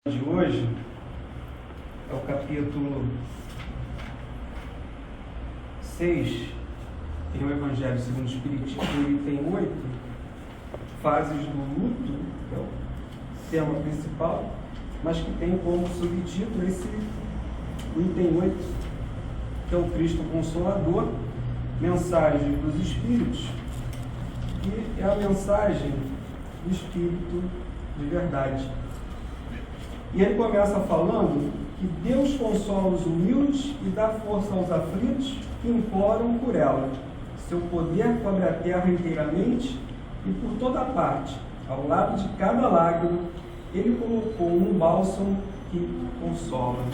De hoje é o capítulo 6 em o Evangelho segundo o Espiritismo. Ele tem 8 fases do luto, que é o tema principal, mas que tem como subtítulo esse item 8, que é o Cristo Consolador, mensagem dos Espíritos, e é a mensagem do Espírito de verdade. E ele começa falando que Deus consola os humildes e dá força aos aflitos que imploram por ela. Seu poder cobre a terra inteiramente e por toda parte, ao lado de cada lágrima, ele colocou um bálsamo que consola.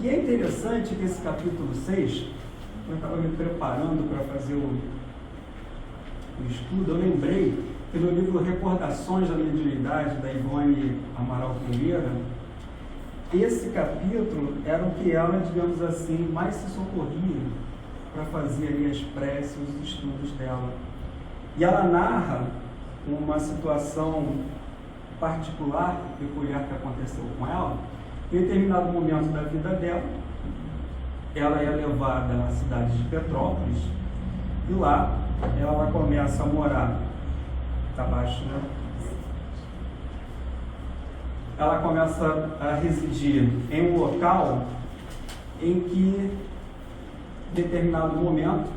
E é interessante que esse capítulo 6, eu estava me preparando para fazer o estudo, eu lembrei que no livro Recordações da Mediunidade, da Ivone Amaral Pereira, esse capítulo era o que ela, digamos assim, mais se socorria para fazer ali as preces, os estudos dela. E ela narra uma situação particular, peculiar que aconteceu com ela. Em determinado momento da vida dela, ela é levada à cidade de Petrópolis e lá ela começa a morar abaixo, né? Ela começa a residir em um local em que, em determinado momento,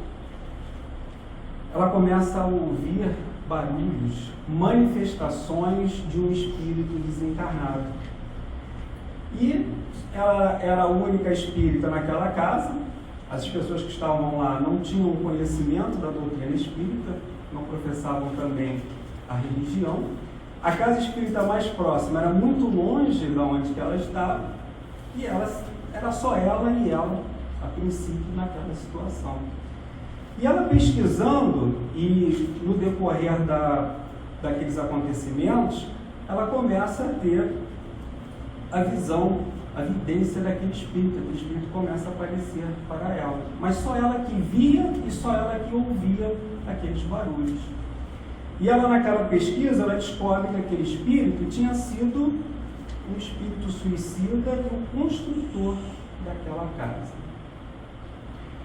ela começa a ouvir barulhos, manifestações de um espírito desencarnado. E ela era a única espírita naquela casa. As pessoas que estavam lá não tinham conhecimento da doutrina espírita, não professavam também a religião. A casa espírita mais próxima era muito longe de onde que ela estava, e era só ela e ela, a princípio, naquela situação. E ela pesquisando, e no decorrer daqueles acontecimentos, ela começa a ter a visão, a vidência daquele espírito. Aquele espírito começa a aparecer para ela, mas só ela que via e só ela que ouvia aqueles barulhos. E ela, naquela pesquisa, ela descobre que aquele espírito tinha sido um espírito suicida e o construtor daquela casa.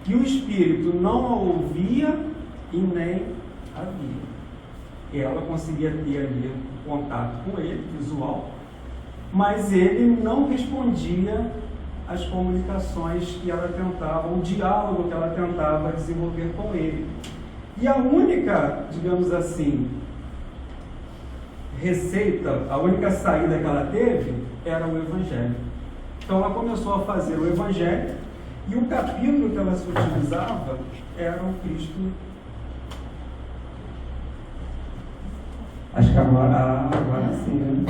E o espírito não a ouvia e nem a via. Ela conseguia ter ali contato com ele, visual, mas ele não respondia às comunicações que ela tentava, o diálogo que ela tentava desenvolver com ele. E a única, digamos assim, receita, a única saída que ela teve era o Evangelho. Então ela começou a fazer o Evangelho e o capítulo que ela se utilizava era o Cristo. Acho que agora sim, né?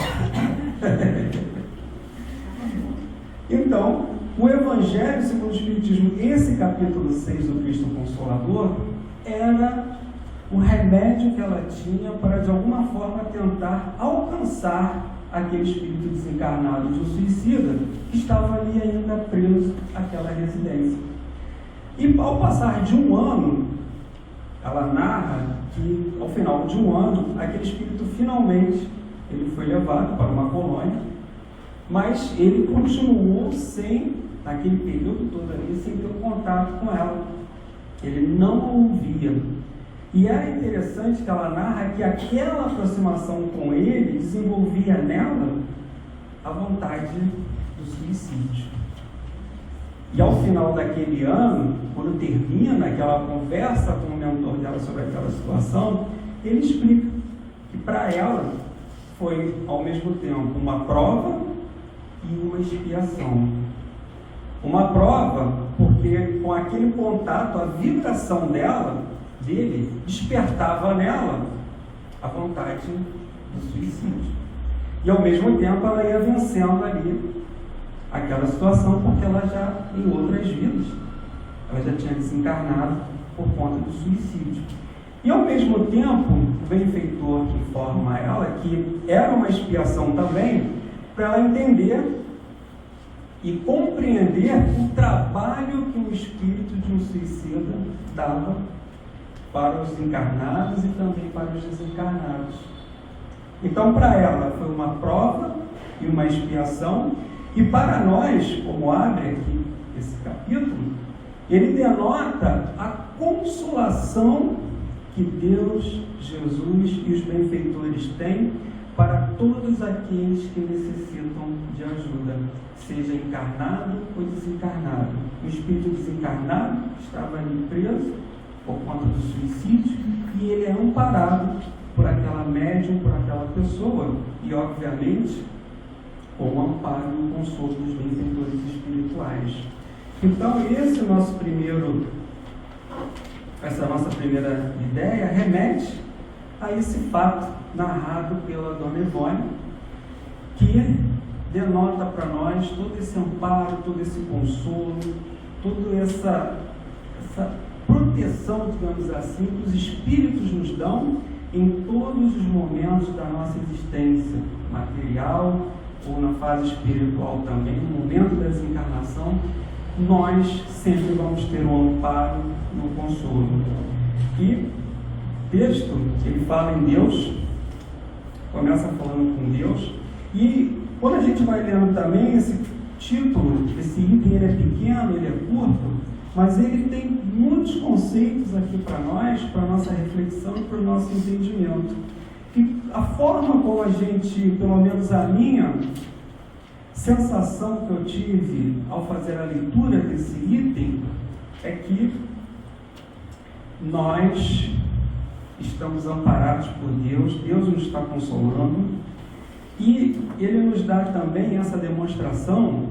Então, o Evangelho segundo o Espiritismo, esse capítulo 6 do Cristo Consolador, era o remédio que ela tinha para, de alguma forma, tentar alcançar aquele espírito desencarnado de um suicida que estava ali ainda preso àquela residência. E ao passar de um ano, ela narra que ao final de um ano, aquele espírito finalmente ele foi levado para uma colônia, mas ele continuou naquele período todo ali, sem ter contato com ela. Ele não a ouvia. E era interessante que ela narra que aquela aproximação com ele desenvolvia nela a vontade do suicídio. E ao final daquele ano, quando termina aquela conversa com o mentor dela sobre aquela situação, ele explica que para ela foi ao mesmo tempo uma prova e uma expiação. Uma prova porque com aquele contato, a vibração dele despertava nela a vontade do suicídio. E ao mesmo tempo ela ia vencendo ali aquela situação, porque ela já, em outras vidas, ela já tinha desencarnado por conta do suicídio. E ao mesmo tempo, o benfeitor informa a ela que era uma expiação também, para ela entender e compreender o trabalho que o espírito de um suicida dava para os encarnados e também para os desencarnados. Então, para ela, foi uma prova e uma expiação. E para nós, como abre aqui esse capítulo, ele denota a consolação que Deus, Jesus e os benfeitores têm para todos aqueles que necessitam de ajuda, seja encarnado ou desencarnado. O espírito desencarnado estava ali preso por conta do suicídio e ele é amparado por aquela médium, por aquela pessoa e, obviamente, com o amparo e o consolo dos benfeitores espirituais. Então, essa nossa primeira ideia remete a esse fato narrado pela Dona Ivone, que denota para nós todo esse amparo, todo esse consolo, toda essa proteção, digamos assim, que os espíritos nos dão em todos os momentos da nossa existência material ou na fase espiritual também, no momento da desencarnação, nós sempre vamos ter um amparo no consolo. E o texto, ele fala em Deus, começa falando com Deus, e quando a gente vai lendo também esse título, esse item, ele é pequeno, ele é curto, mas ele tem muitos conceitos aqui para nós, para a nossa reflexão e para o nosso entendimento. E a forma como a gente, pelo menos a minha sensação que eu tive ao fazer a leitura desse item, é que nós estamos amparados por Deus, Deus nos está consolando, e Ele nos dá também essa demonstração,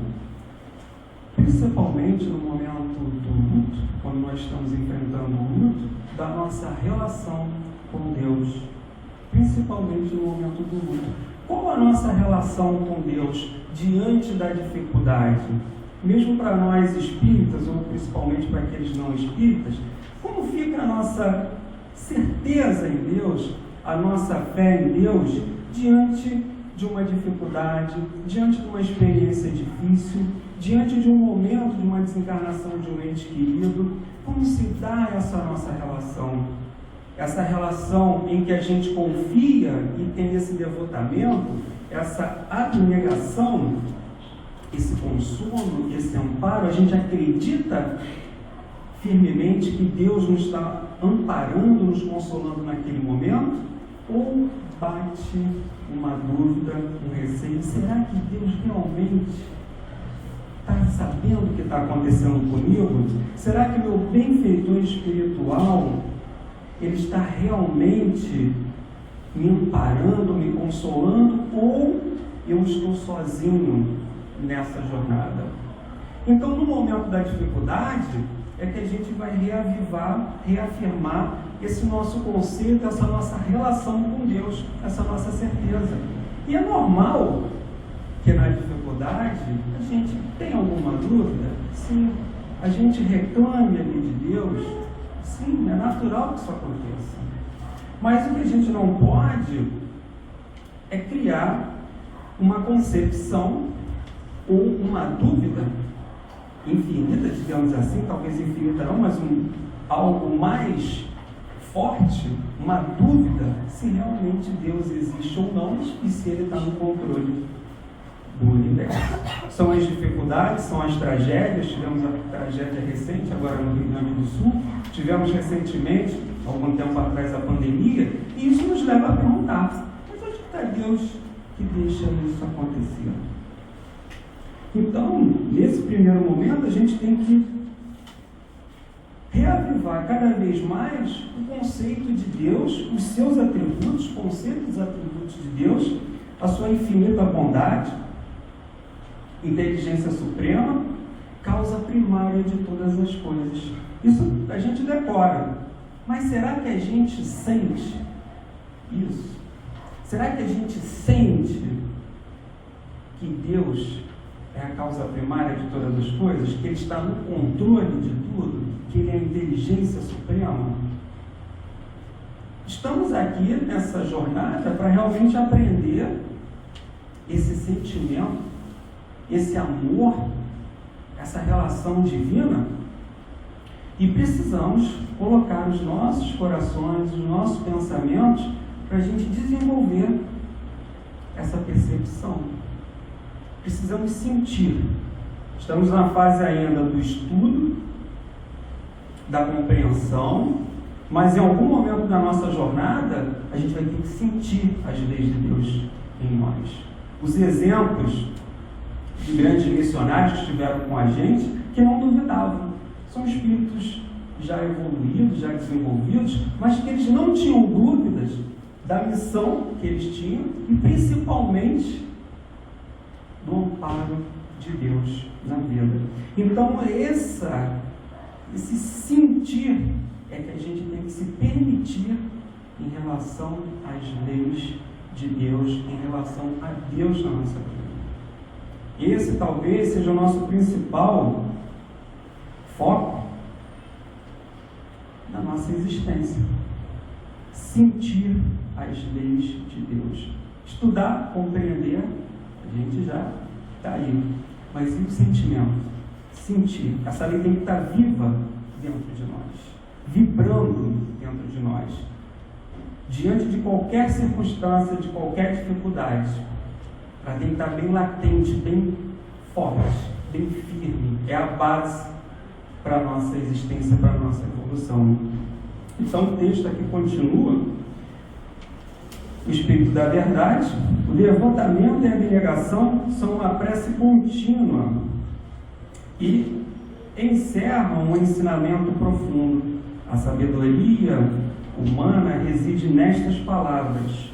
principalmente no momento do luto, quando nós estamos enfrentando o luto, da nossa relação com Deus, principalmente no momento do luto. Qual a nossa relação com Deus diante da dificuldade? Mesmo para nós espíritas, ou principalmente para aqueles não espíritas, como fica a nossa certeza em Deus, a nossa fé em Deus, diante de uma dificuldade, diante de uma experiência difícil, diante de um momento de uma desencarnação de um ente querido? Como se dá essa nossa relação? Essa relação em que a gente confia e tem esse devotamento, essa abnegação, esse consolo, esse amparo, a gente acredita firmemente que Deus nos está amparando, nos consolando naquele momento? Ou bate uma dúvida, um receio? Será que Deus realmente está sabendo o que está acontecendo comigo? Será que meu benfeitor espiritual, ele está realmente me amparando, me consolando, ou eu estou sozinho nessa jornada? Então, no momento da dificuldade, é que a gente vai reafirmar esse nosso conceito, essa nossa relação com Deus, essa nossa certeza. E é normal que na dificuldade a gente tenha alguma dúvida, sim, a gente reclame ali de Deus, sim, é natural que isso aconteça. Mas o que a gente não pode é criar uma concepção ou uma dúvida infinita, digamos assim, talvez infinita não, mas algo mais forte, uma dúvida se realmente Deus existe ou não e se Ele está no controle do universo. São as dificuldades, são as tragédias. Tivemos a tragédia recente agora no Rio Grande do Sul, tivemos recentemente, algum tempo atrás, a pandemia, e isso nos leva a perguntar: mas onde está Deus que deixa isso acontecer? Então, nesse primeiro momento, a gente tem que reavivar cada vez mais o conceito de Deus, os seus atributos, o conceito dos atributos de Deus, a sua infinita bondade, inteligência suprema, causa primária de todas as coisas. Isso a gente decora, mas será que a gente sente isso? Será que a gente sente que Deus é a causa primária de todas as coisas, que Ele está no controle de tudo, que Ele é a inteligência suprema? Estamos aqui nessa jornada para realmente aprender esse sentimento, esse amor, essa relação divina, e precisamos colocar os nossos corações, os nossos pensamentos, para a gente desenvolver essa percepção, precisamos sentir. Estamos na fase ainda do estudo, da compreensão, mas em algum momento da nossa jornada, a gente vai ter que sentir as leis de Deus em nós. Os exemplos de grandes missionários que estiveram com a gente, que não duvidavam. São espíritos já evoluídos, já desenvolvidos, mas que eles não tinham dúvidas da missão que eles tinham e principalmente do amparo de Deus na vida. Então esse sentir é que a gente tem que se permitir em relação às leis de Deus, em relação a Deus na nossa vida. Esse talvez seja o nosso principal foco da nossa existência. Sentir as leis de Deus. Estudar, compreender, a gente já está aí. Mas e o sentimento? Sentir. Essa lei tem que estar viva dentro de nós, vibrando dentro de nós. Diante de qualquer circunstância, de qualquer dificuldade, ela tem que estar bem latente, bem forte, bem firme. É a base para a nossa existência, para a nossa evolução. Então o texto aqui continua. O Espírito da Verdade, o levantamento e a abnegação são uma prece contínua e encerram um ensinamento profundo. A sabedoria humana reside nestas palavras.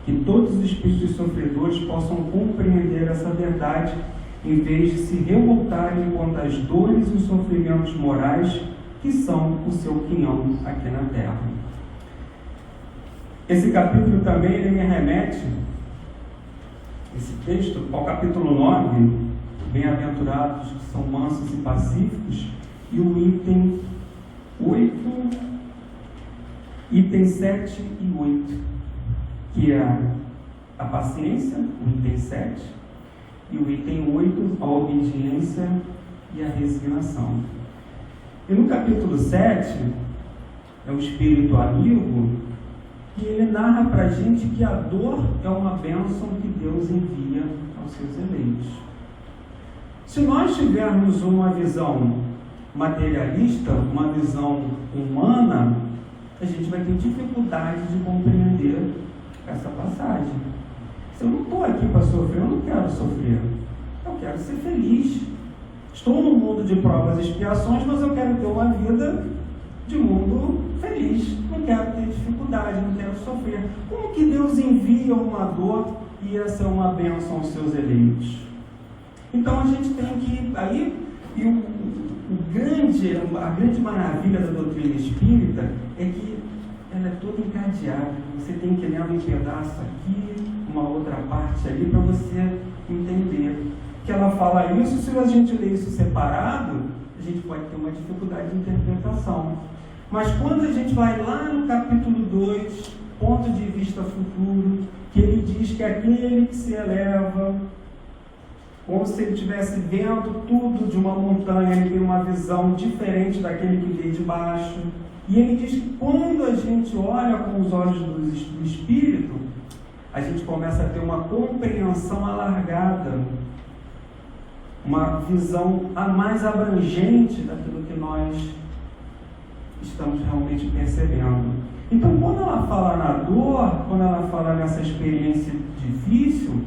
Que todos os espíritos sofredores possam compreender essa verdade, em vez de se revoltarem contra as dores e os sofrimentos morais que são o seu quinhão aqui na Terra. Esse capítulo também ele me remete, esse texto, ao capítulo 9, bem-aventurados que são mansos e pacíficos, e o item 8, item 7 e 8, que é a paciência, o item 7, e o item 8, a obediência e a resignação. E no capítulo 7, é o Espírito amigo, e ele narra para a gente que a dor é uma bênção que Deus envia aos seus eleitos. Se nós tivermos uma visão materialista, uma visão humana, a gente vai ter dificuldade de compreender essa passagem. Se eu não estou aqui para sofrer, eu não quero sofrer. Eu quero ser feliz. Estou num mundo de provas e expiações, mas eu quero ter uma vida de mundo feliz. Não quero ter dificuldade, não quero sofrer. Como que Deus envia uma dor e essa é uma bênção aos seus eleitos? Então a gente tem que... a grande maravilha da doutrina espírita é que ela é toda encadeada. Você tem que ler um pedaço aqui, uma outra parte ali, para você entender. Que ela fala isso, se a gente ler isso separado, a gente pode ter uma dificuldade de interpretação. Mas quando a gente vai lá no capítulo 2, ponto de vista futuro, que ele diz que aquele que se eleva, como se ele estivesse vendo tudo de uma montanha, ele tem uma visão diferente daquele que vê de baixo. E ele diz que quando a gente olha com os olhos do Espírito, a gente começa a ter uma compreensão alargada, uma visão mais abrangente daquilo que nós estamos realmente percebendo. Então, quando ela fala na dor, quando ela fala nessa experiência difícil,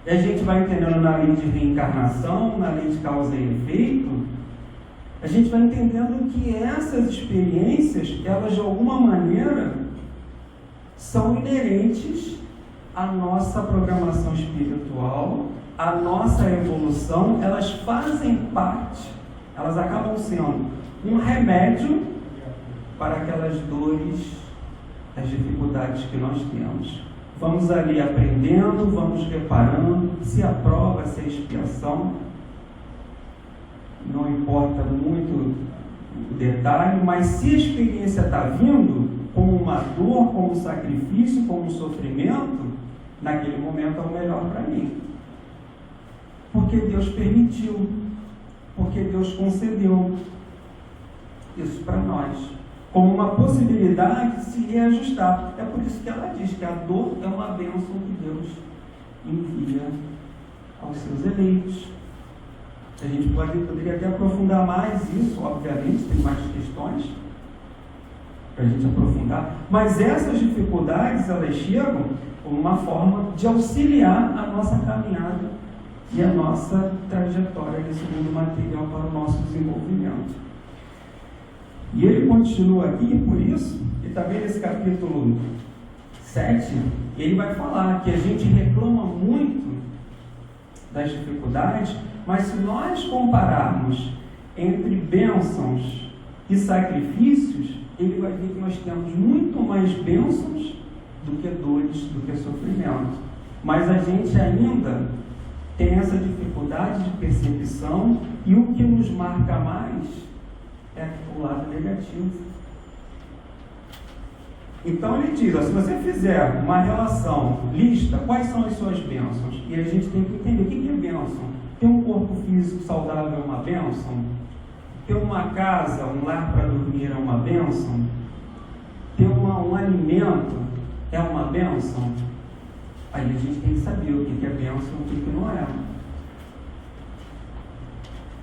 a gente vai entendendo na lei de reencarnação, na lei de causa e efeito, a gente vai entendendo que essas experiências, elas de alguma maneira são inerentes à nossa programação espiritual, à nossa evolução. Elas fazem parte, elas acabam sendo um remédio para aquelas dores, as dificuldades que nós temos. Vamos ali aprendendo, vamos reparando, se a prova, se a expiação, não importa muito o detalhe, mas se a experiência está vindo como uma dor, como um sacrifício, como um sofrimento, naquele momento é o melhor para mim. Porque Deus permitiu, porque Deus concedeu isso para nós. como uma possibilidade de se reajustar. É por isso que ela diz que a dor é uma bênção que Deus envia aos seus eleitos. A gente poderia até aprofundar mais isso, obviamente, tem mais questões para a gente aprofundar, mas essas dificuldades, elas chegam como uma forma de auxiliar a nossa caminhada e a nossa trajetória nesse mundo material para o nosso desenvolvimento. E ele continua aqui, por isso, e também nesse capítulo 7, ele vai falar que a gente reclama muito das dificuldades, mas se nós compararmos entre bênçãos e sacrifícios, ele vai ver que nós temos muito mais bênçãos do que dores, do que sofrimento. Mas a gente ainda tem essa dificuldade de percepção, e o que nos marca mais é o lado negativo. Então ele diz, se você fizer uma relação, lista quais são as suas bênçãos, e a gente tem que entender o que é bênção. Ter um corpo físico saudável é uma bênção? Ter uma casa, um lar para dormir é uma bênção? Ter um alimento é uma bênção? Aí a gente tem que saber o que é bênção e o que não é.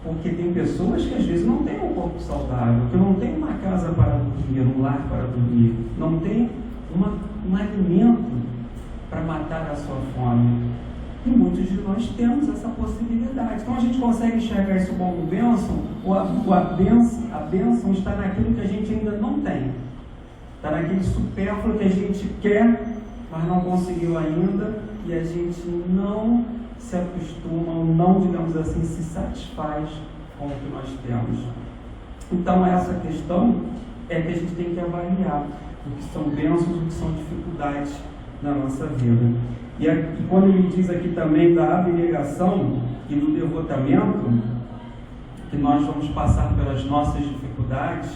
Porque tem pessoas que às vezes não têm um corpo saudável, que não tem uma casa para dormir, um lar para dormir, não tem um alimento para matar a sua fome. E muitos de nós temos essa possibilidade. Então a gente consegue enxergar isso como bênção, ou a bênção está naquilo que a gente ainda não tem. Está naquele supérfluo que a gente quer, mas não conseguiu ainda, e a gente não se acostuma, ou não, digamos assim, se satisfaz com o que nós temos. Então essa questão é que a gente tem que avaliar o que são bênçãos e o que são dificuldades na nossa vida. E quando ele diz aqui também da abnegação e do devotamento, que nós vamos passar pelas nossas dificuldades,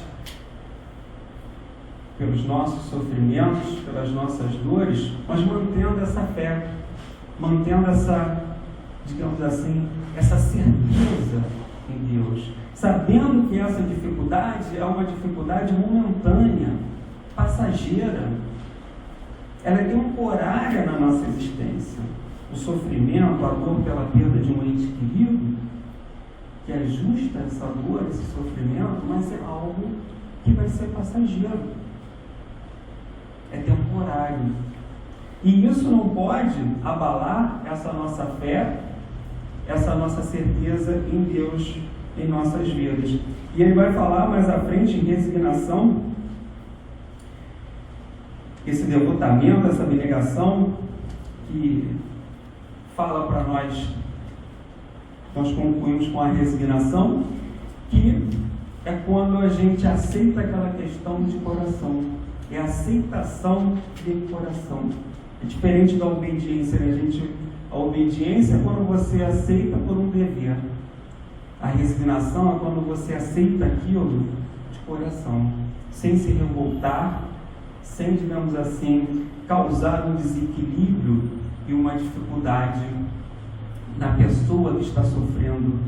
pelos nossos sofrimentos, pelas nossas dores, mas mantendo essa fé, mantendo essa, digamos assim, essa certeza em Deus, sabendo que essa dificuldade é uma dificuldade momentânea, passageira, ela é temporária na nossa existência. O sofrimento, a dor pela perda de um ente querido, que é justa essa dor, esse sofrimento, mas é algo que vai ser passageiro, é temporário. E isso não pode abalar essa nossa fé, essa nossa certeza em Deus em nossas vidas. E ele vai falar mais à frente em resignação, esse devotamento, essa abnegação, que fala para nós concluímos com a resignação, que é quando a gente aceita aquela questão de coração, é a aceitação de coração. É diferente da obediência, né? A obediência é quando você aceita por um dever. A resignação é quando você aceita aquilo de coração, sem se revoltar, sem, digamos assim, causar um desequilíbrio e uma dificuldade na pessoa que está sofrendo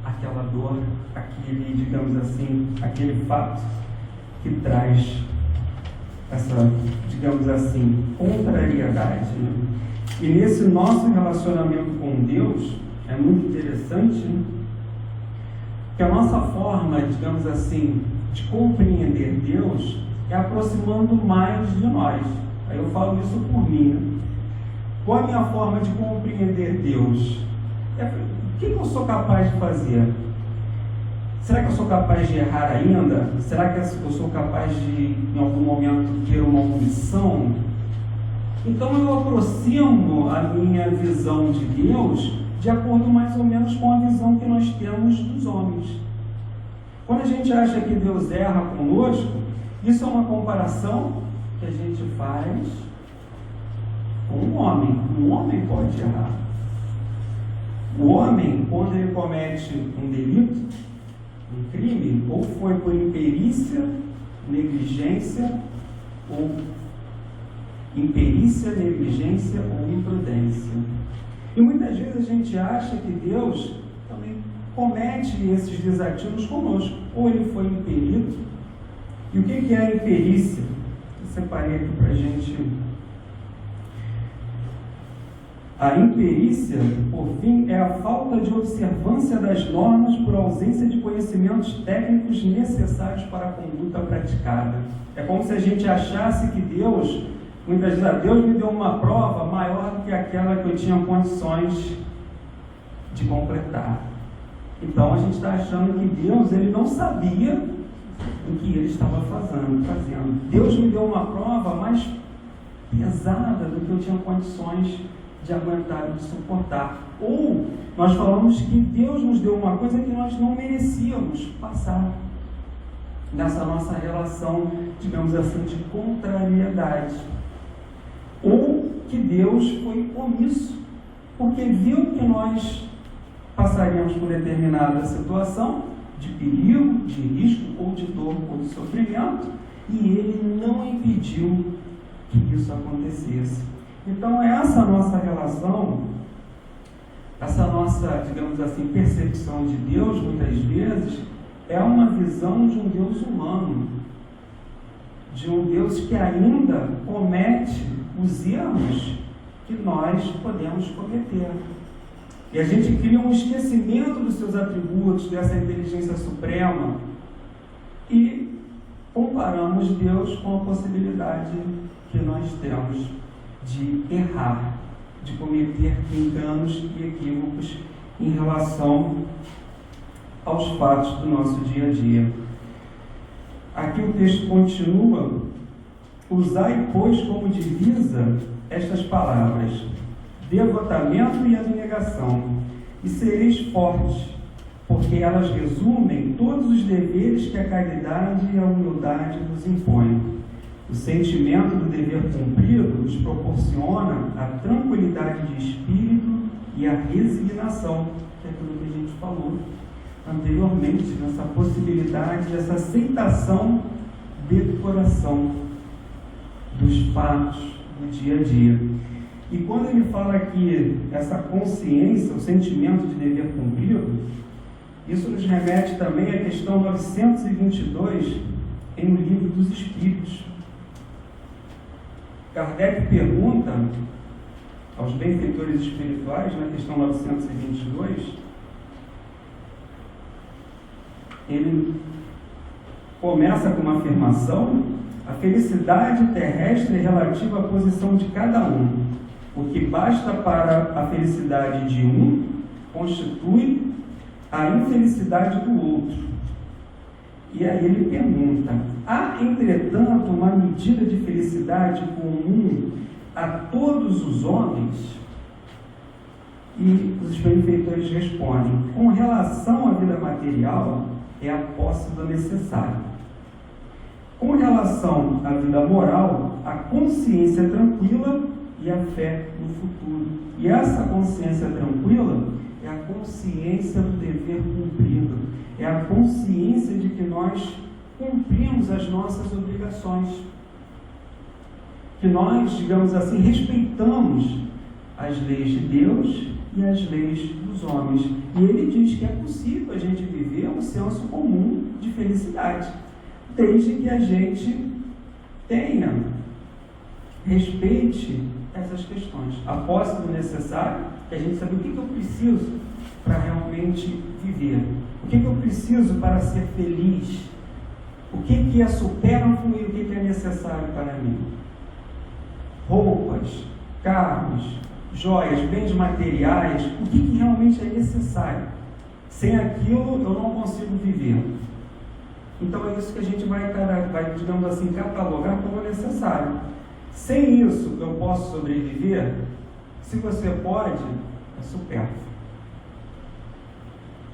aquela dor, aquele, digamos assim, aquele fato que traz essa, digamos assim, contrariedade. E nesse nosso relacionamento com Deus, é muito interessante, né? Que a nossa forma, digamos assim, de compreender Deus é aproximando mais de nós. Aí eu falo isso por mim, né? Qual a minha forma de compreender Deus? O que eu sou capaz de fazer? Será que eu sou capaz de errar ainda? Será que eu sou capaz de, em algum momento, ter uma omissão? Então eu aproximo a minha visão de Deus de acordo mais ou menos com a visão que nós temos dos homens. Quando a gente acha que Deus erra conosco, isso é uma comparação que a gente faz com um homem. Um homem pode errar. O homem, quando ele comete um delito, um crime, ou foi por imperícia, negligência, ou negligência ou imprudência. E muitas vezes a gente acha que Deus também comete esses desatinos conosco. Ou ele foi impelido, E o que é a imperícia? Eu separei aqui para a gente. A imperícia, por fim, é a falta de observância das normas por ausência de conhecimentos técnicos necessários para a conduta praticada. É como se a gente achasse que Deus, muitas vezes, Deus me deu uma prova maior do que aquela que eu tinha condições de completar. Então a gente está achando que Deus, ele não sabia o que ele estava fazendo. Deus me deu uma prova mais pesada do que eu tinha condições de aguentar e de suportar. Ou nós falamos que Deus nos deu uma coisa que nós não merecíamos passar nessa nossa relação, digamos assim, de contrariedade. Ou que Deus foi omisso, porque viu que nós passaríamos por determinada situação de perigo, de risco, ou de dor, ou de sofrimento, e Ele não impediu que isso acontecesse. Então, essa nossa relação, essa nossa, digamos assim, percepção de Deus, muitas vezes, é uma visão de um Deus humano, de um Deus que ainda comete os erros que nós podemos cometer. E a gente cria um esquecimento dos seus atributos, dessa inteligência suprema, e comparamos Deus com a possibilidade que nós temos de errar, de cometer enganos e equívocos em relação aos fatos do nosso dia a dia. Aqui o texto continua: usai, pois, como divisa estas palavras, devotamento e abnegação, e sereis fortes, porque elas resumem todos os deveres que a caridade e a humildade nos impõem. O sentimento do dever cumprido nos proporciona a tranquilidade de espírito e a resignação, que é aquilo que a gente falou anteriormente, nessa possibilidade, essa aceitação de coração dos fatos do dia a dia. E quando ele fala aqui essa consciência, o sentimento de dever cumprido, isso nos remete também à questão 922 em O Livro dos Espíritos. Kardec pergunta aos benfeitores espirituais, na questão 922, ele começa com uma afirmação: a felicidade terrestre é relativa à posição de cada um. O que basta para a felicidade de um constitui a infelicidade do outro. E aí ele pergunta: há, entretanto, uma medida de felicidade comum a todos os homens? E os benfeitores respondem: com relação à vida material, é a posse do necessário. Com relação à vida moral, a consciência tranquila e a fé no futuro. E essa consciência tranquila é a consciência do dever cumprido, é a consciência de que nós cumprimos as nossas obrigações, que nós, digamos assim, respeitamos as leis de Deus e as leis dos homens. E ele diz que é possível a gente viver um senso comum de felicidade, desde que a gente tenha, respeite essas questões. A posse do necessário, que a gente sabe o que eu preciso para realmente viver, o que eu preciso para ser feliz, o que é supérfluo e o que é necessário para mim. Roupas, carros, joias, bens materiais, o que realmente é necessário. Sem aquilo eu não consigo viver. Então é isso que a gente vai digamos assim, catalogar como necessário. Sem isso eu posso sobreviver? Se você pode, é supérfluo.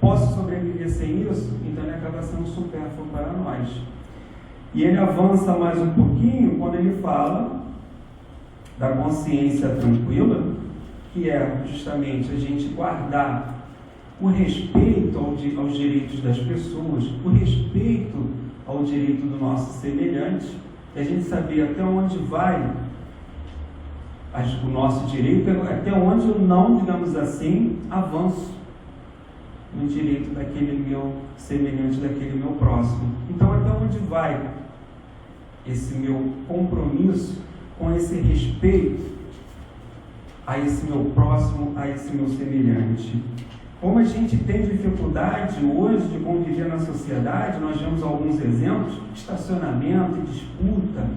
Posso sobreviver sem isso? Então ele acaba sendo supérfluo para nós. E ele avança mais um pouquinho quando ele fala da consciência tranquila, que é justamente a gente guardar o respeito aos direitos das pessoas, o respeito ao direito do nosso semelhante, e a gente saber até onde vai o nosso direito, até onde eu não, digamos assim, avanço no direito daquele meu semelhante, daquele meu próximo. Então, até onde vai esse meu compromisso com esse respeito a esse meu próximo, a esse meu semelhante. Como a gente tem dificuldade hoje de conviver na sociedade, nós vemos alguns exemplos: estacionamento, disputa,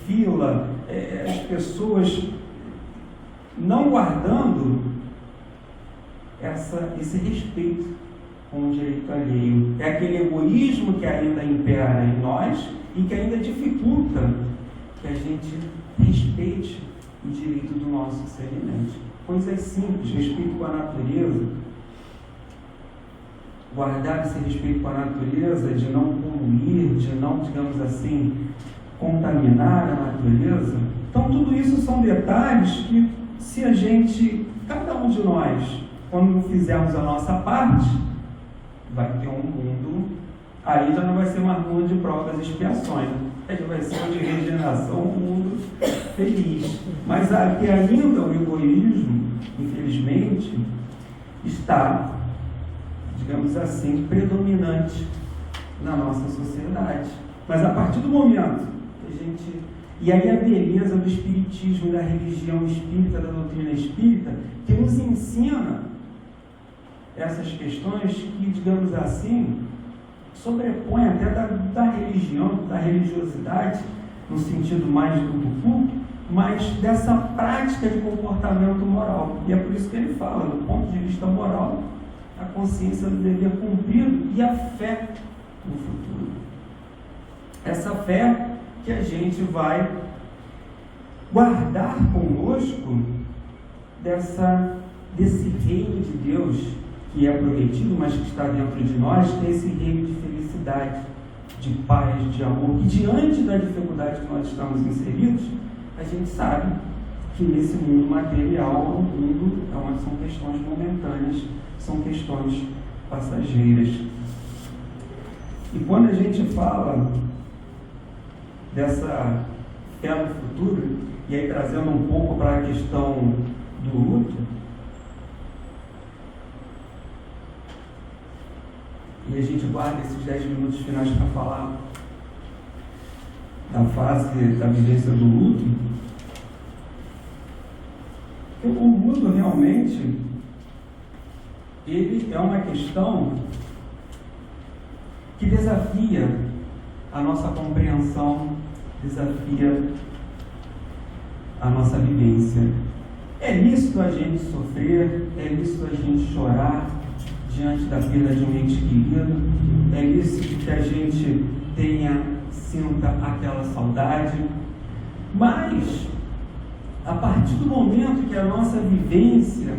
fila, as pessoas não guardando esse respeito com o direito alheio. É aquele egoísmo que ainda impera em nós e que ainda dificulta que a gente respeite o direito do nosso semelhante. Coisas simples, respeito com a natureza, guardar esse respeito com a natureza, de não poluir, de não, digamos assim, contaminar a natureza. Então, tudo isso são detalhes que, se a gente, cada um de nós, quando fizermos a nossa parte, vai ter um mundo, aí já não vai ser uma mundo de provas e expiações, aí já vai ser um de regeneração, um mundo feliz. Mas aqui ainda o egoísmo, infelizmente, está, digamos assim, predominante na nossa sociedade. Mas a partir do momento que a gente... E aí a beleza do espiritismo, da religião espírita, da doutrina espírita, que nos ensina essas questões que, digamos assim, sobrepõem até da religião, da religiosidade, no sentido mais do culto, mas dessa prática de comportamento moral. E é por isso que ele fala, do ponto de vista moral, a consciência do dever cumprido e a fé no futuro. Essa fé que a gente vai guardar conosco desse reino de Deus que é prometido, mas que está dentro de nós, desse reino de felicidade, de paz, de amor, que diante da dificuldade que nós estamos inseridos, a gente sabe que nesse mundo material, o mundo são questões momentâneas, são questões passageiras. E quando a gente fala dessa fé no futuro, e aí trazendo um pouco para a questão do luto, e a gente guarda esses 10 minutos finais para falar da fase da vivência do luto, porque o luto realmente ele é uma questão que desafia a nossa compreensão, desafia a nossa vivência. É lícito a gente sofrer, é lícito a gente chorar diante da perda de um ente querido, é lícito que a gente sinta aquela saudade, mas a partir do momento que a nossa vivência,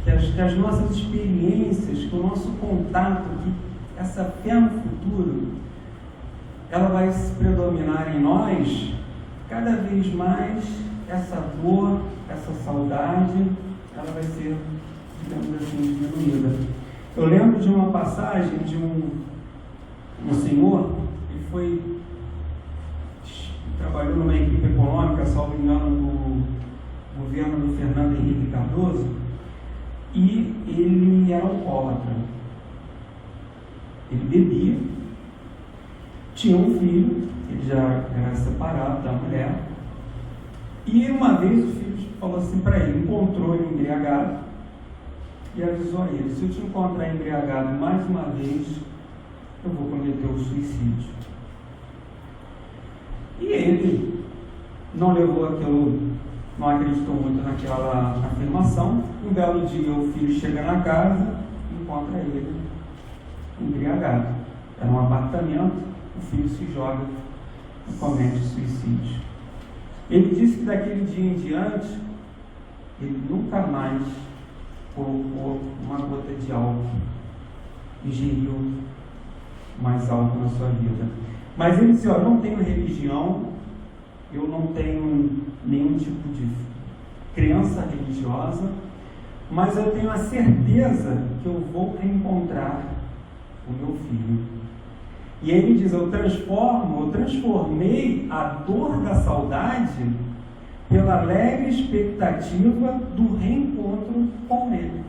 que as nossas experiências, que o nosso contato, que essa fé no futuro, ela vai se predominar em nós, cada vez mais essa dor, essa saudade, ela vai ser, digamos assim, diminuída. Eu lembro de uma passagem de um senhor que trabalhou numa equipe econômica, salvo engano, do governo do Fernando Henrique Cardoso, e ele era alcoólatra. Ele bebia, tinha um filho, ele já era separado da mulher, e uma vez o filho falou assim para ele, encontrou ele embriagado, e avisou a ele: se eu te encontrar embriagado mais uma vez, eu vou cometer o suicídio. E ele não levou aquilo, não acreditou muito naquela afirmação. Um belo dia o filho chega na casa e encontra ele embriagado. Era um apartamento, o filho se joga e comete suicídio. Ele disse que daquele dia em diante, ele nunca mais colocou uma gota de álcool, ingeriu mais álcool na sua vida. Mas ele disse: eu não tenho religião, eu não tenho nenhum tipo de crença religiosa, mas eu tenho a certeza que eu vou reencontrar o meu filho. E ele diz: eu transformei a dor da saudade pela alegre expectativa do reencontro com ele.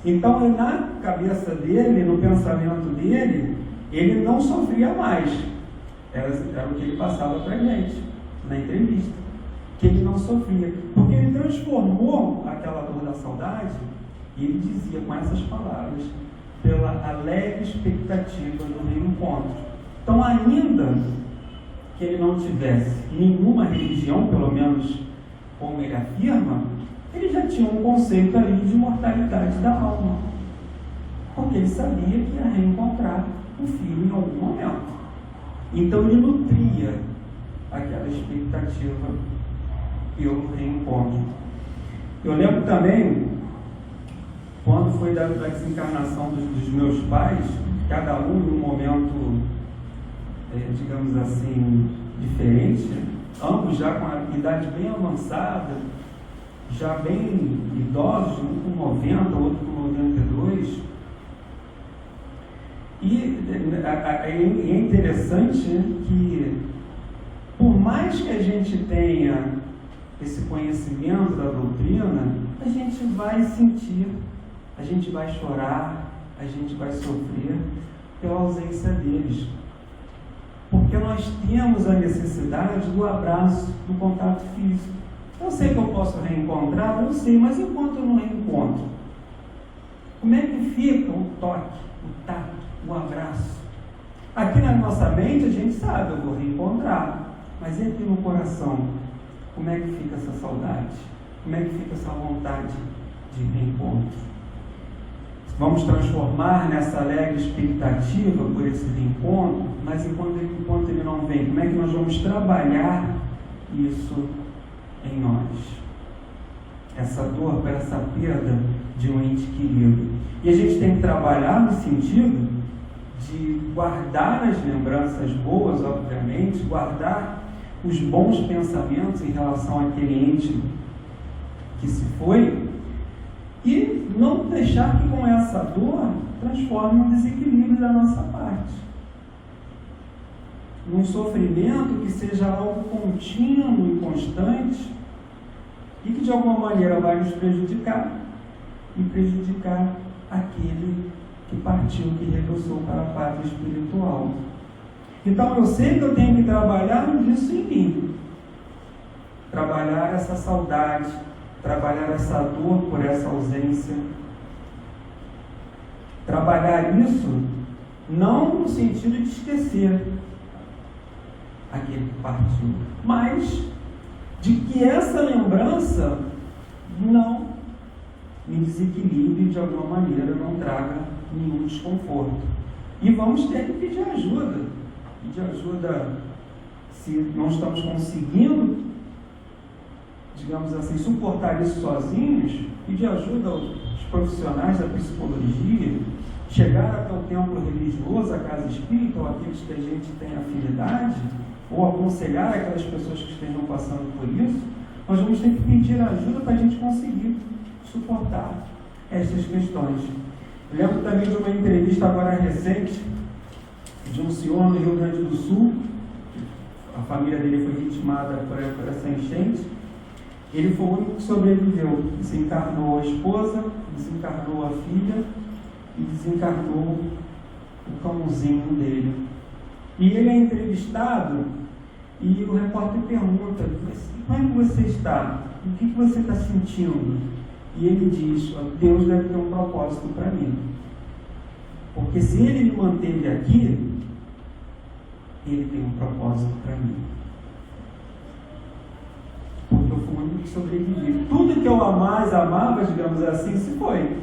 Então, na cabeça dele, no pensamento dele, ele não sofria mais. Era o que ele passava para a gente na entrevista, que ele não sofria, porque ele transformou aquela dor da saudade, e ele dizia com essas palavras: pela alegre expectativa do reencontro. Então, ainda que ele não tivesse nenhuma religião, pelo menos como ele afirma, ele já tinha um conceito ali de mortalidade da alma, porque ele sabia que ia reencontrar o filho em algum momento. Então ele nutria aquela expectativa pelo reencontro. Eu lembro também, quando foi da desencarnação dos meus pais, cada um em um momento, digamos assim, diferente, ambos já com a idade bem avançada, já bem idosos, um com 90, outro com 92. E é interessante que, por mais que a gente tenha esse conhecimento da doutrina, a gente vai sentir, a gente vai chorar, a gente vai sofrer pela ausência deles. Porque nós temos a necessidade do abraço, do contato físico. Eu sei que eu posso reencontrar, eu sei, mas enquanto eu não reencontro, como é que fica o toque, o tato, o abraço? Aqui na nossa mente a gente sabe, eu vou reencontrar, mas e aqui no coração, como é que fica essa saudade? Como é que fica essa vontade de reencontro? Vamos transformar nessa alegre expectativa por esse reencontro, mas enquanto ele não vem, como é que nós vamos trabalhar isso em nós? Essa dor por essa perda de um ente querido. E a gente tem que trabalhar no sentido de guardar as lembranças boas, obviamente, guardar os bons pensamentos em relação àquele ente que se foi, e não deixar que com essa dor transforme um desequilíbrio da nossa parte, num sofrimento que seja algo contínuo e constante, e que de alguma maneira vai nos prejudicar e prejudicar aquele que partiu, que regressou para a pátria espiritual. Então eu sei que eu tenho que trabalhar isso em mim, trabalhar essa saudade, trabalhar essa dor por essa ausência, trabalhar isso não no sentido de esquecer aquele que partiu, mas de que essa lembrança não me desequilibre de alguma maneira, não traga nenhum desconforto. E vamos ter que pedir ajuda se não estamos conseguindo, digamos assim, suportar isso sozinhos, pedir ajuda aos profissionais da psicologia, chegar até o templo religioso, a casa espírita, ou aqueles que a gente tem afinidade, ou aconselhar aquelas pessoas que estejam passando por isso. Nós vamos ter que pedir ajuda para a gente conseguir suportar estas questões. Eu lembro também de uma entrevista agora recente de um senhor no Rio Grande do Sul. A família dele foi vitimada por essa enchente. Ele foi o único que sobreviveu. Desencarnou a esposa, desencarnou a filha e desencarnou o cãozinho dele. E ele é entrevistado e o repórter pergunta: como é que você está? O que você está sentindo? E ele diz: Deus deve ter um propósito para mim. Porque se ele me manteve aqui, ele tem um propósito para mim. Porque eu fui o único que sobrevivi. Tudo que eu mais amava, digamos assim, se foi.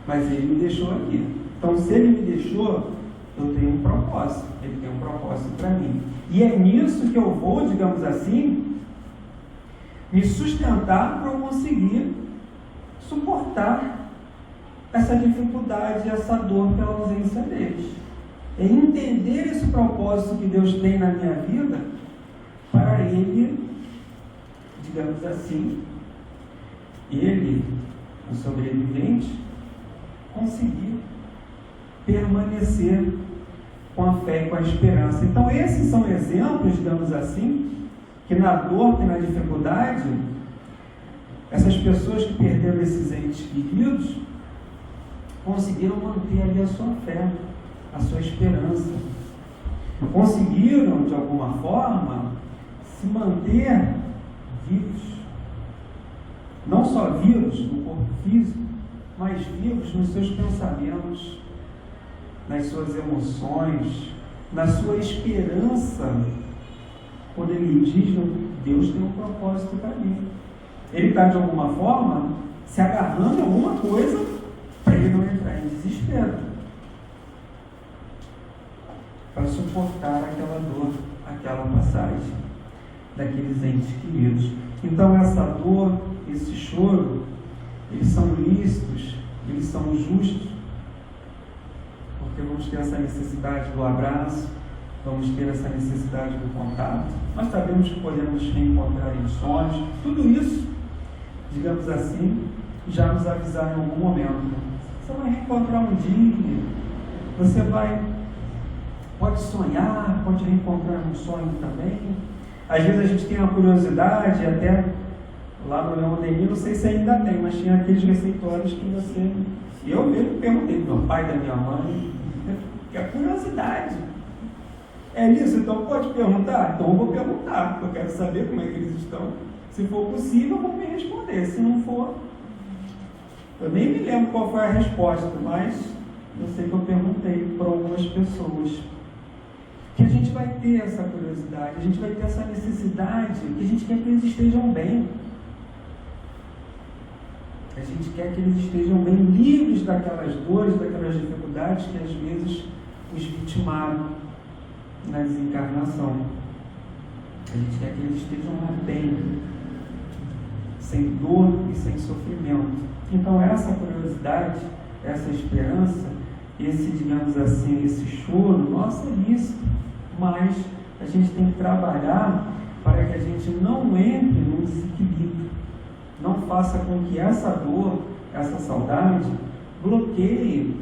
Mas ele me deixou aqui. Então, se ele me deixou, eu tenho um propósito. Ele tem um propósito para mim. E é nisso que eu vou, digamos assim, me sustentar para eu conseguir suportar essa dificuldade, essa dor pela ausência deles. É entender esse propósito que Deus tem na minha vida para ele, digamos assim, ele, o sobrevivente, conseguir permanecer com a fé e com a esperança. Então esses são exemplos, digamos assim, que na dor, que na dificuldade, essas pessoas que perderam esses entes queridos conseguiram manter ali a sua fé, a sua esperança. conseguiram, de alguma forma, se manter vivos. Não só vivos no corpo físico, mas vivos nos seus pensamentos, nas suas emoções, na sua esperança. Quando ele diz, Deus tem um propósito para mim. Ele está, de alguma forma, se agarrando a alguma coisa para ele não entrar em desespero, para suportar aquela dor, aquela passagem daqueles entes queridos. Então essa dor, esse choro, eles são lícitos, eles são justos, porque vamos ter essa necessidade do abraço, vamos ter essa necessidade do contato. Nós sabemos que podemos reencontrar em sonhos. Tudo isso, digamos assim, já nos avisaram em algum momento. Você vai reencontrar um dia, você pode sonhar, pode reencontrar um sonho também. Às vezes a gente tem uma curiosidade, até lá no Leão Denis, não sei se ainda tem, mas tinha aqueles receptórios que você... Eu mesmo perguntei do meu pai, da minha mãe, que é curiosidade. É isso? Então pode perguntar? Então eu vou perguntar, porque eu quero saber como é que eles estão. Se for possível, eu vou me responder. Se não for, eu nem me lembro qual foi a resposta, mas eu sei que eu perguntei para algumas pessoas. Que a gente vai ter essa curiosidade, a gente vai ter essa necessidade, que a gente quer que eles estejam bem. A gente quer que eles estejam bem, livres daquelas dores, daquelas dificuldades que às vezes os vitimaram na desencarnação. A gente quer que eles estejam bem, sem dor e sem sofrimento. Então essa curiosidade, essa esperança, esse, digamos assim, esse choro, nossa, é lícito, mas a gente tem que trabalhar para que a gente não entre num desequilíbrio, não faça com que essa dor, essa saudade, bloqueie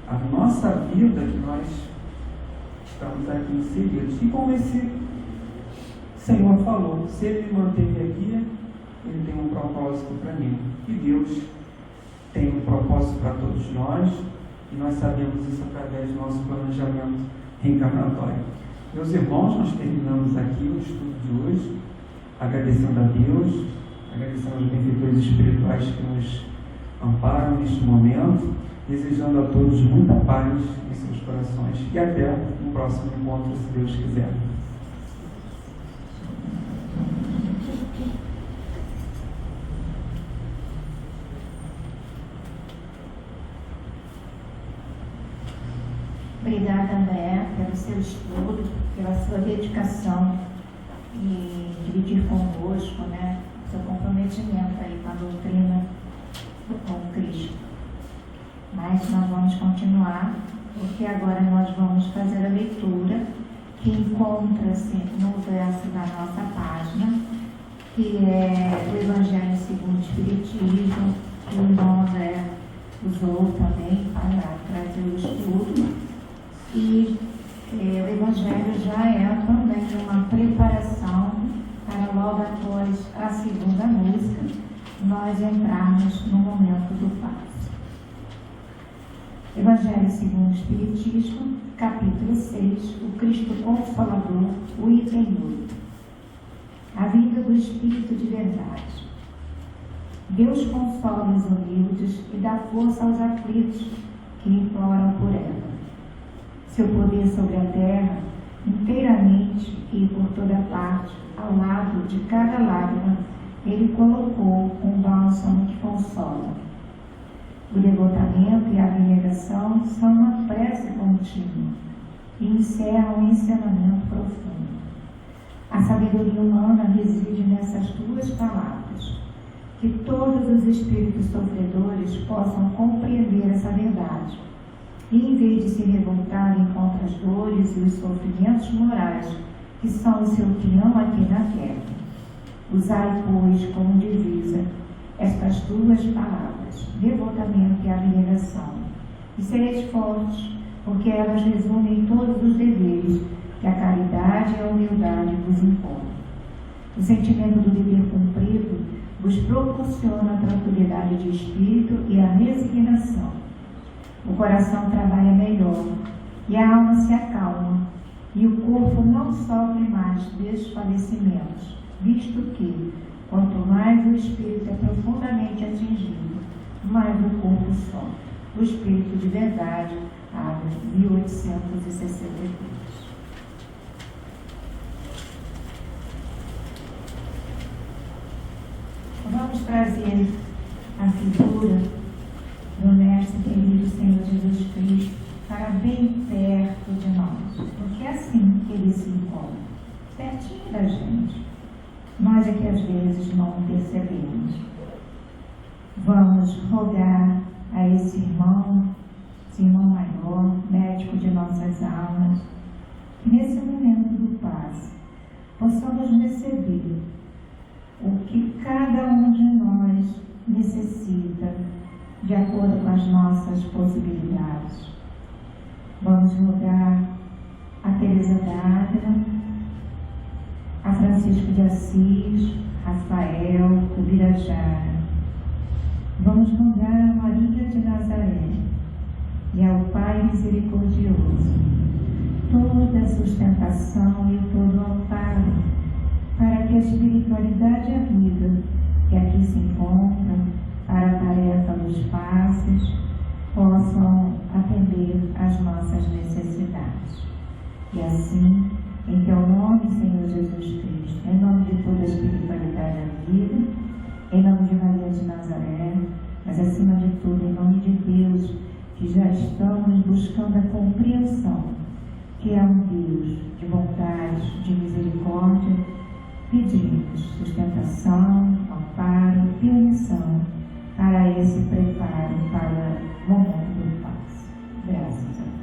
a nossa vida que nós estamos aqui inseridos. E como esse Senhor falou, se Ele me manteve aqui, Ele tem um propósito para mim. E Deus tem um propósito para todos nós, e nós sabemos isso através do nosso planejamento reencarnatório. Meus irmãos, nós terminamos aqui o estudo de hoje, agradecendo a Deus, agradecendo aos benfeitores espirituais que nos amparam neste momento, desejando a todos muita paz em seus corações e até um próximo encontro, se Deus quiser. Obrigada, André, pelo seu estudo, pela sua dedicação e dividir conosco, né, seu comprometimento aí com a doutrina com Cristo. Mas nós vamos continuar, porque agora nós vamos fazer a leitura que encontra-se no verso da nossa página, que é o Evangelho segundo o Espiritismo, que o irmão André usou também para trazer o estudo. E o Evangelho já é também uma preparação para logo após a segunda música nós entrarmos no momento do passe. Evangelho segundo o Espiritismo, capítulo 6, o Cristo Consolador, o item 8. A vinda do Espírito de verdade. Deus consola os humildes e dá força aos aflitos que imploram por ela. Seu poder sobre a terra, inteiramente e por toda parte, ao lado de cada lágrima, Ele colocou um bálsamo que consola. O devotamento e a abnegação são uma prece contínua e encerram um ensinamento profundo. A sabedoria humana reside nessas duas palavras, que todos os espíritos sofredores possam compreender essa verdade. E em vez de se revoltarem contra as dores e os sofrimentos morais que são o seu quinhão aqui na terra, usai, pois, como divisa estas duas palavras, devotamento e abnegação, e sereis fortes, porque elas resumem todos os deveres que a caridade e a humildade vos impõem. O sentimento do dever cumprido vos proporciona a tranquilidade de espírito e a resignação. O coração trabalha melhor e a alma se acalma, e o corpo não sofre mais desfalecimentos, visto que, quanto mais o espírito é profundamente atingido, mais o corpo sofre. O Espírito de Verdade, Abre, 1862. Vamos trazer a figura do Mestre querido Senhor Jesus Cristo para bem perto de nós, porque é assim que ele se encontra, pertinho da gente. Nós é que às vezes não percebemos. Vamos rogar a esse irmão maior, médico de nossas almas, que nesse momento do passe possamos receber o que cada um de nós necessita, de acordo com as nossas possibilidades. Vamos rogar a Teresa d'Ávila, a Francisco de Assis, Rafael, Ubirajara. Vamos rogar a Maria de Nazaré e ao Pai misericordioso toda a sustentação e todo o amparo para que a espiritualidade amiga que aqui se encontra para a tarefa dos passes possam atender às nossas necessidades. E assim, em teu nome, Senhor Jesus Cristo, em nome de toda a espiritualidade amiga, em nome de Maria de Nazaré, mas acima de tudo, em nome de Deus, que já estamos buscando a compreensão, que é um Deus de bondade, de misericórdia, pedimos sustentação, amparo, permissão para esse preparo para o momento do passe. Graças a Deus.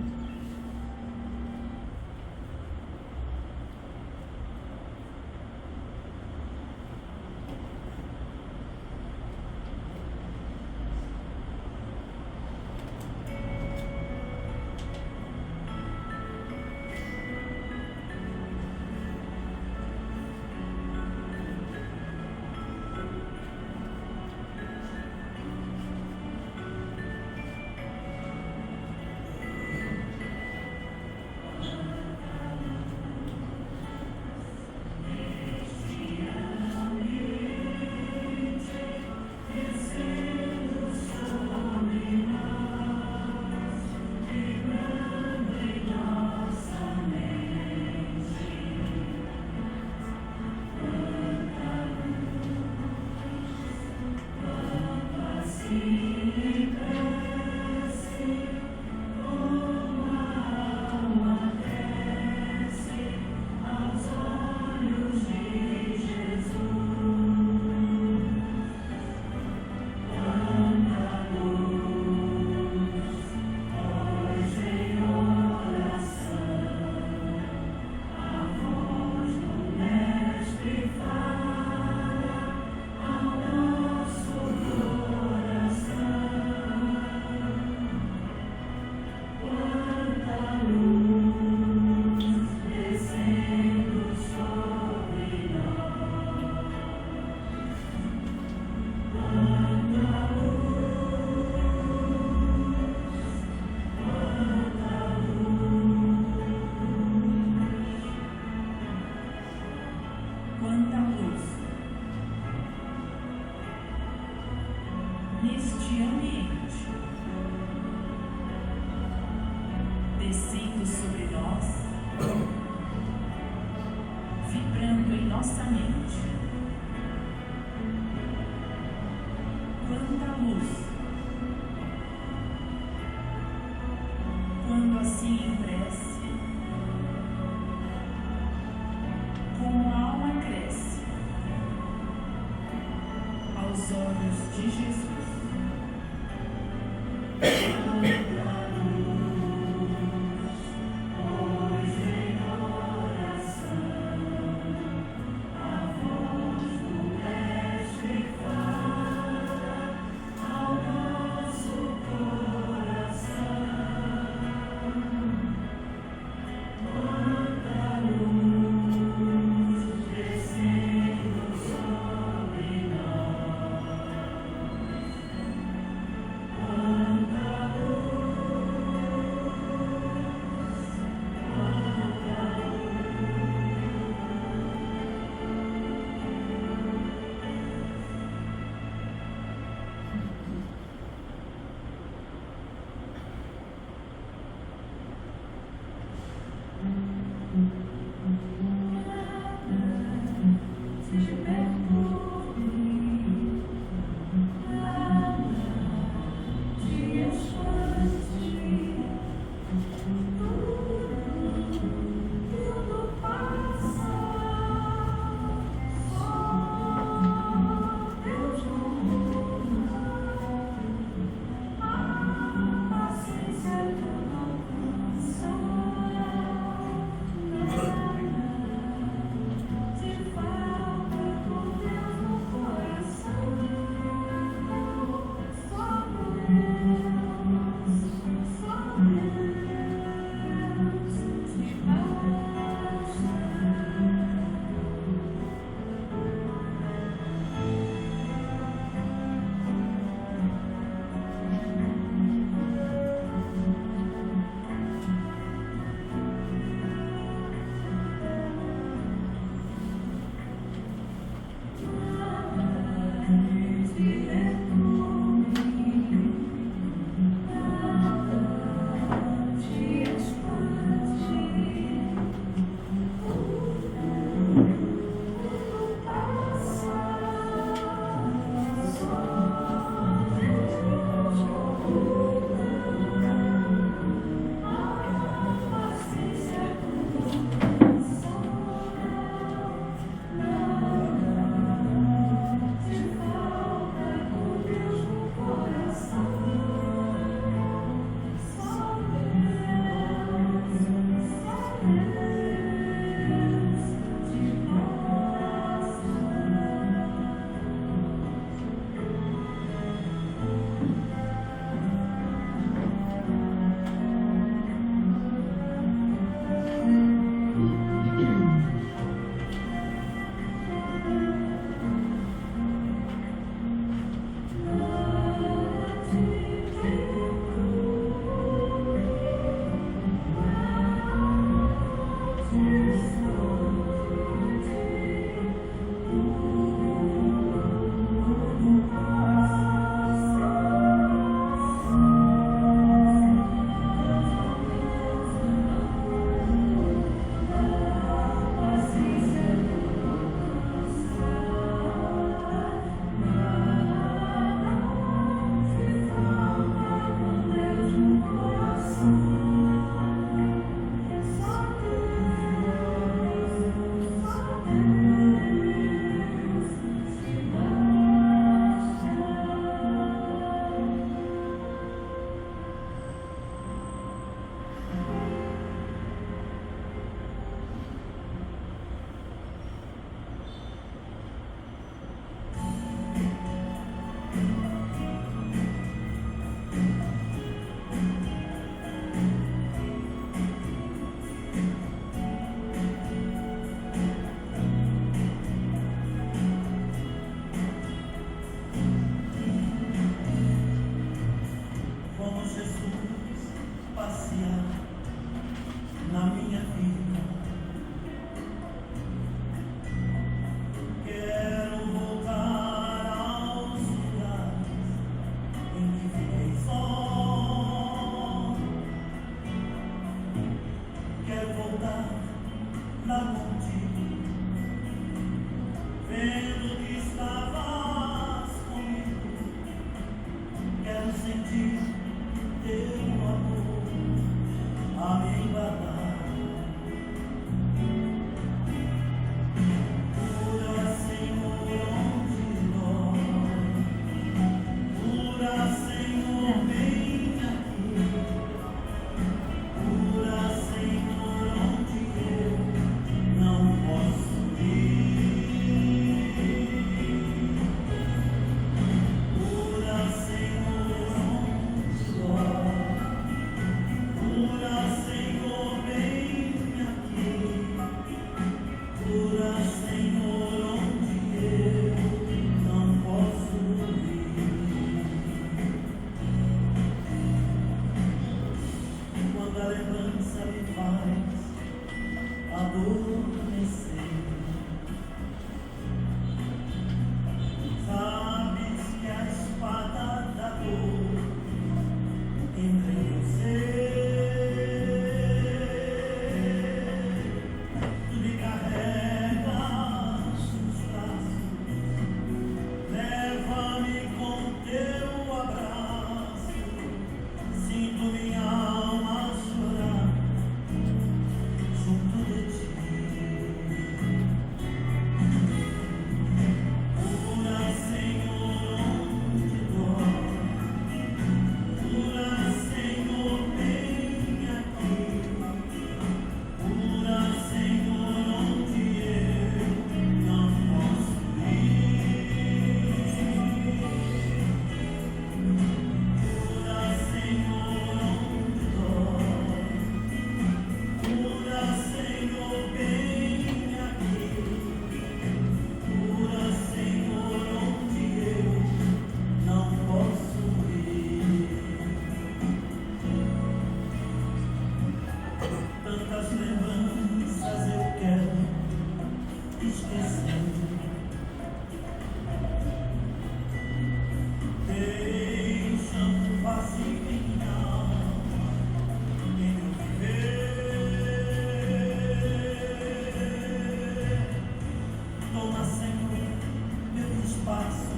espaço,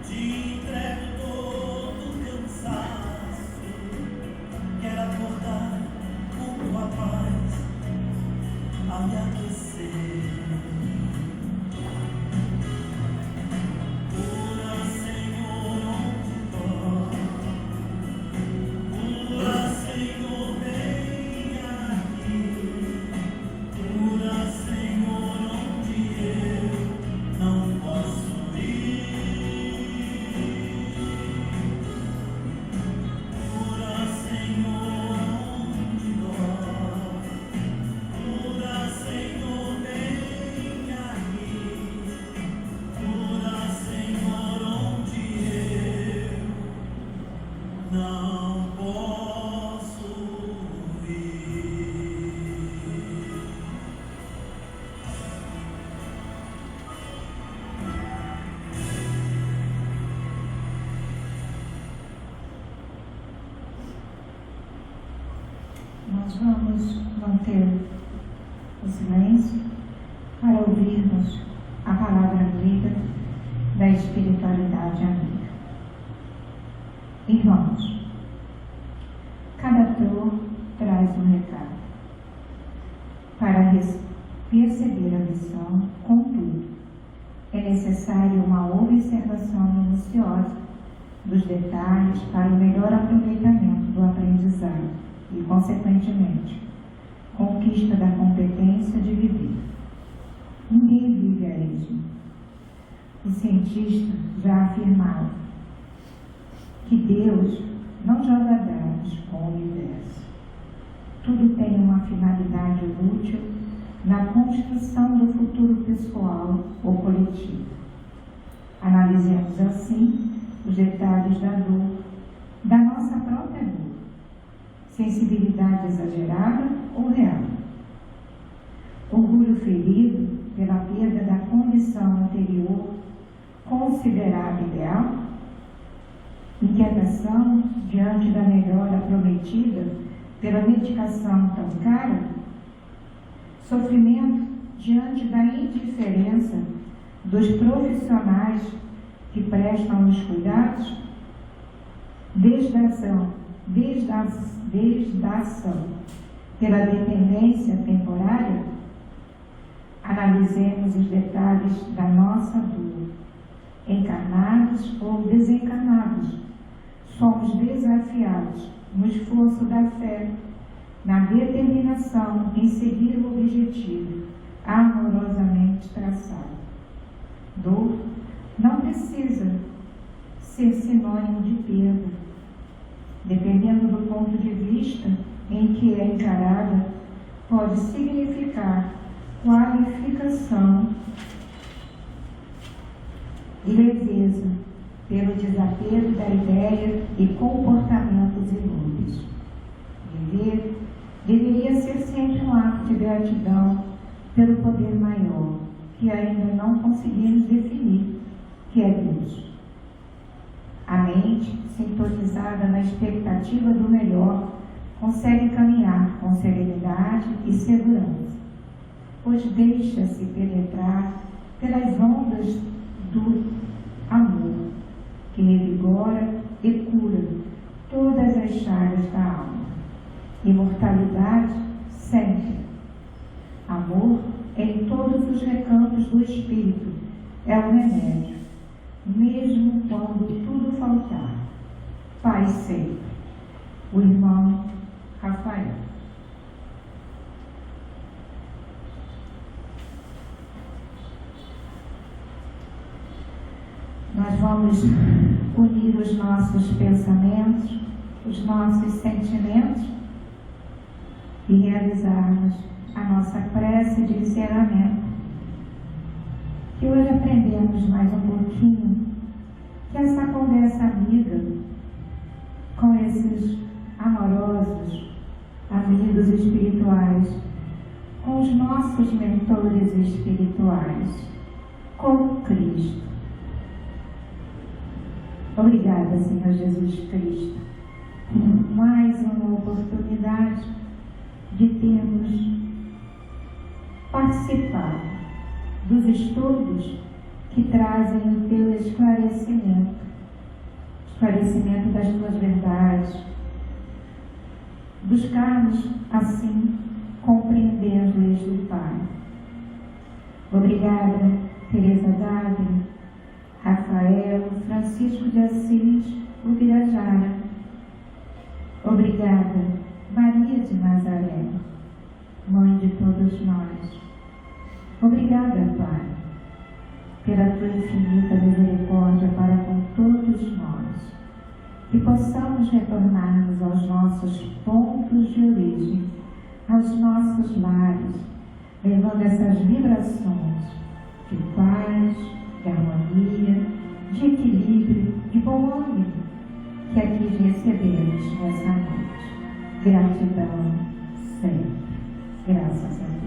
te entrego todo o cansaço. Quero acordar com tua paz ao me aquecer. Cura, Senhor, onde dói. Cura, Senhor, vem aqui. Cura, Senhor, onde eu não posso ir. Cura, Senhor, onde dói. Cura, Senhor, vem aqui. Cura, Senhor, onde eu não posso ir. Nós vamos manter o silêncio para ouvirmos a palavra amiga da espiritualidade amiga. Irmãos, cada dor traz um recado. Para perceber a lição, contudo, é necessário uma observação minuciosa dos detalhes para o melhor aproveitamento do aprendizado e, consequentemente, conquista da competência de viver. Ninguém vive a esmo. O cientista já afirmava que Deus não joga dados com o universo. Tudo tem uma finalidade útil na construção do futuro pessoal ou coletivo. Analisemos assim os detalhes da dor, da nossa própria dor. Sensibilidade exagerada ou real? Orgulho ferido pela perda da condição anterior considerada ideal? Inquietação diante da melhora prometida pela medicação tão cara? Sofrimento diante da indiferença dos profissionais que prestam os cuidados? Desdação pela dependência temporária? Analisemos os detalhes da nossa dor. Encarnados ou desencarnados, somos desafiados no esforço da fé, na determinação em seguir o objetivo amorosamente traçado. Dor não precisa ser sinônimo de perda. Dependendo do ponto de vista em que é encarada, pode significar qualificação e leveza pelo desapego da ideia e comportamentos inúteis. Viver deveria ser sempre um ato de gratidão pelo poder maior, que ainda não conseguimos definir, que é Deus. A mente, sintonizada na expectativa do melhor, consegue caminhar com serenidade e segurança, pois deixa-se penetrar pelas ondas do amor, que revigora e cura todas as chagas da alma. Imortalidade sempre. Amor em todos os recantos do espírito é o remédio, mesmo quando tudo faltar. Paz sempre. O irmão Rafael. Nós vamos unir os nossos pensamentos, os nossos sentimentos e realizarmos a nossa prece de encerramento. Que hoje aprendemos mais um pouquinho que essa conversa amiga com esses amorosos amigos espirituais, com os nossos mentores espirituais, com Cristo. Obrigada, Senhor Jesus Cristo, por mais uma oportunidade de termos participado dos estudos que trazem o teu esclarecimento das tuas verdades. Buscarmos, assim, compreender as leis do Pai. Obrigada, Teresa d'Ávila, Rafael, Francisco de Assis, Ubirajara. Obrigada, Maria de Nazaré, Mãe de todos nós. Obrigada, Pai, pela tua infinita misericórdia para com todos nós, que possamos retornarmos aos nossos pontos de origem, aos nossos lares, levando essas vibrações de paz, de harmonia, de equilíbrio, de bom ânimo, que aqui recebemos nessa noite. Gratidão sempre. Graças a Deus.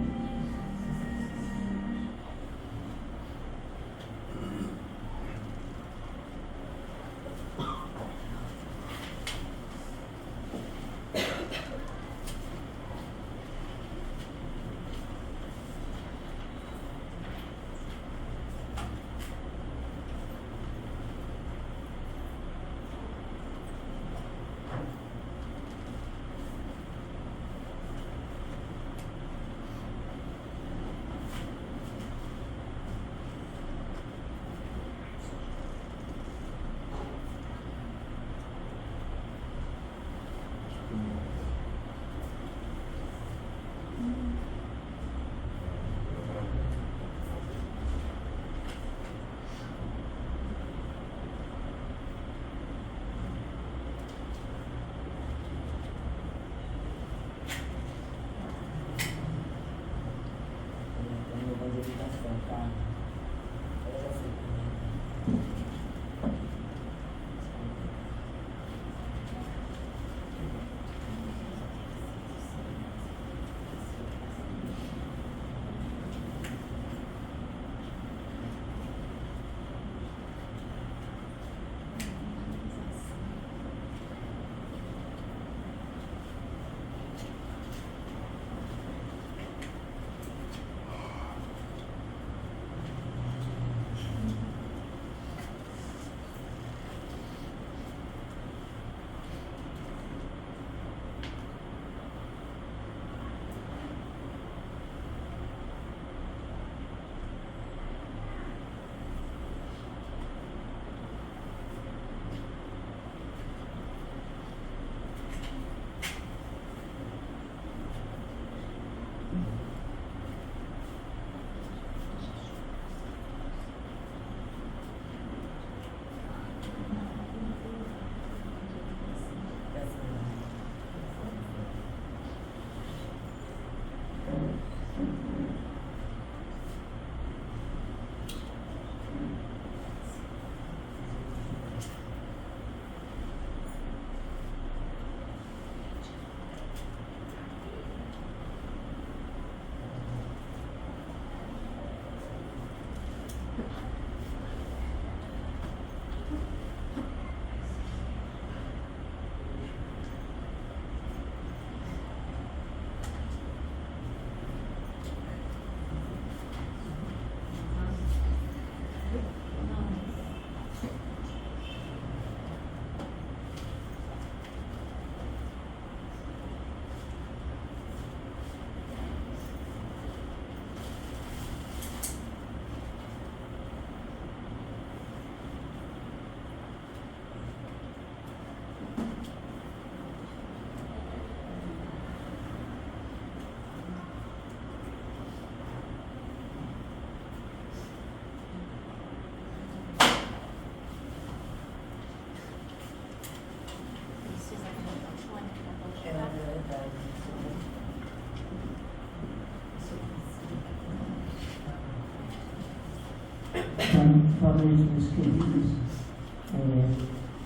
Boa noite, meus queridos.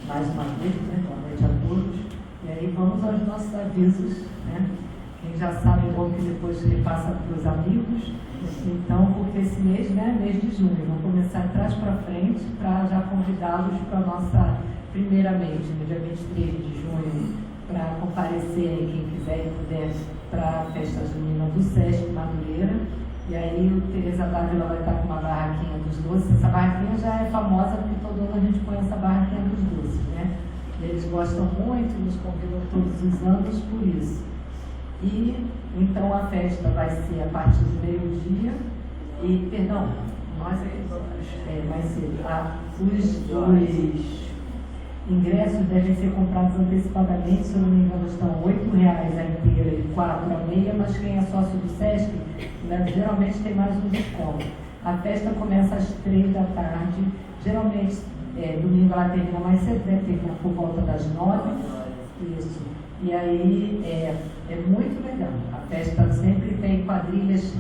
Mais uma vez, boa noite a todos. E aí vamos aos nossos avisos, né? Quem já sabe, é bom que depois repassa para os amigos. Então, porque esse mês, mês de junho, vamos começar de trás para frente para já convidá-los para a nossa primeiramente, no dia 23 de junho, para comparecer aí, quem quiser e puder, para a festa junina do SESC Madureira. E aí o Teresa Dávila vai estar com uma barraquinha dos doces. Essa barraquinha já é famosa porque todo ano a gente põe essa barraquinha dos doces, né? Eles gostam muito, nos convidam todos os anos por isso. E então a festa vai ser a partir do meio-dia e, perdão, vai ser, os ingressos devem ser comprados antecipadamente, se eu não me engano estão R$8 a inteira e 4 a meia, mas quem é sócio do SESC, né, geralmente tem mais um desconto. A festa começa às 3 da tarde, geralmente domingo ela termina mais cedo, deve terminar por volta das 9. Isso. E aí é muito legal. A festa sempre tem quadrilhas,